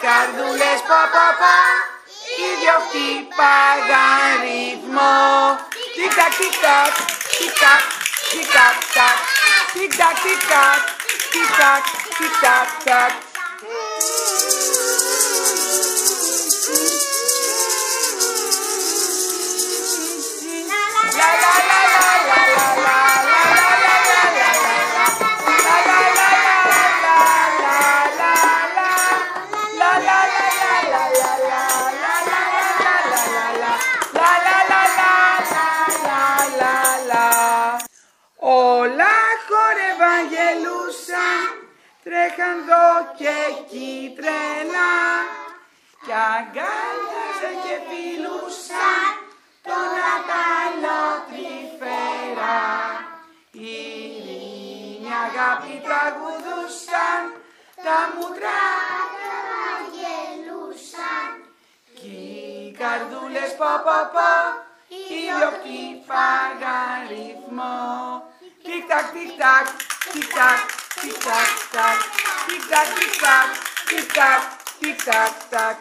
καρδούλες πω πω πω, οι δυο χτύπαγαν ρυθμό. Τικ-τακ, τικ-τακ, τικ-τακ, τικ-τακ, τακ. Τικ-τακ, τικ-τακ, τικ-τακ, τικ-τακ, τακ. Όλα χορεύαν, γελούσαν, τρέχαν δω και εκεί τρελά κι αγκάλιαζαν και φιλούσαν τον Αταλό τρυφερά. Ειρήνη, αγάπη τραγουδούσαν, τα μούτρα γελούσαν κι οι καρδούλες πω πω πω, οι δυο χτύπαγαν ρυθμό. Τικ-τακ, τικ-τακ, τικ-τακ, τικ-τακ, τακ. Τικ-τακ, τικ-τακ, τικ-τακ, τικ-τακ, τακ.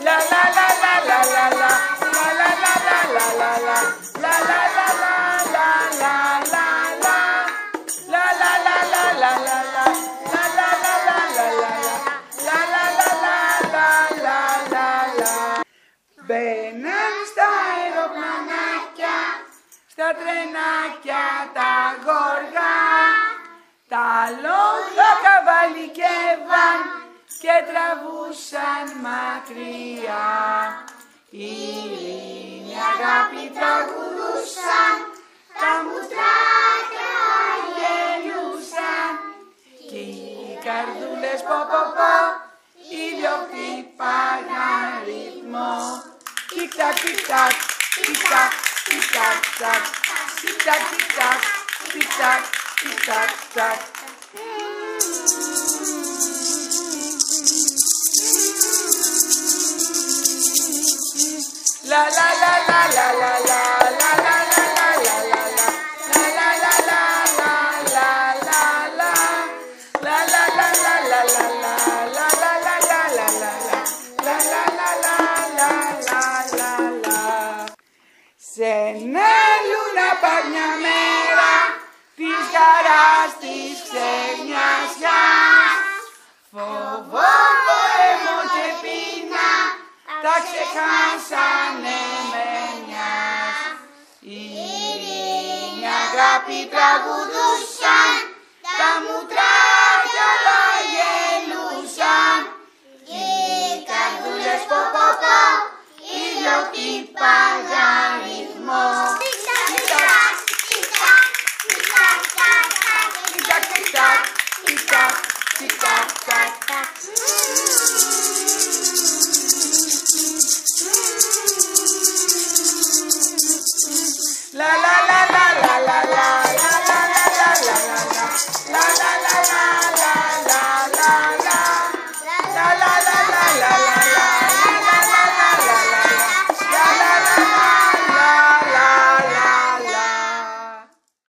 La la la la la la la, la la la la la la la, la la la la la la la la, la la la la la la la, la la la la la la la, la la la la la la la. Μπαίναν στα αεροπλανάκια, στα τρενάκια τα γοργά, τα λόγια καβαλικεύαν και τραβούσαν μακριά. Ειρήνη, αγάπη τραγουδούσαν, τα μουστράκια γελούσαν κι οι καρδούλες πω πω πω, οι δυο χτύπαγαν ρυθμό. Τικ-τακ, τικ-τακ, τικ-τακ, τικ-τακ, τακ. Τικ-τακ, τικ-τακ, τικ-τακ, τικ-τακ, τακ. La la la la la la la la la la la la la la, la la la la la la la la, la la la la la la la, la la la la la la la, la la la la la la la. Σε νέλουνα πάει μια μέρα της χαράς της ξενιασιάς, φόβο, πόλεμο και πείνα τα ξεχάσανε με μιας. Ειρήνη, αγάπη τραγουδούσαν, τα μουτράκια τα γελούσαν κι οι καρδούλες πω πω πω, οι δυο χτύπαγαν.